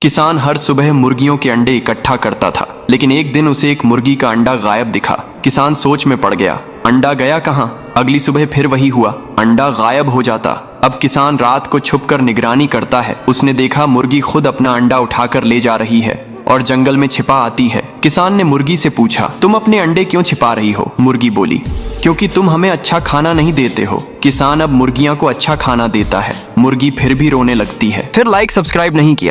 किसान हर सुबह मुर्गियों के अंडे इकट्ठा करता था, लेकिन एक दिन उसे एक मुर्गी का अंडा गायब दिखा। किसान सोच में पड़ गया, अंडा गया कहाँ? अगली सुबह फिर वही हुआ, अंडा गायब हो जाता। अब किसान रात को छुपकर निगरानी करता है। उसने देखा मुर्गी खुद अपना अंडा उठाकर ले जा रही है और जंगल में छिपा आती है। किसान ने मुर्गी से पूछा, तुम अपने अंडे क्यों छिपा रही हो? मुर्गी बोली, क्योंकि तुम हमें अच्छा खाना नहीं देते हो। किसान अब मुर्गियां को अच्छा खाना देता है। मुर्गी फिर भी रोने लगती है। फिर लाइक सब्सक्राइब नहीं किया।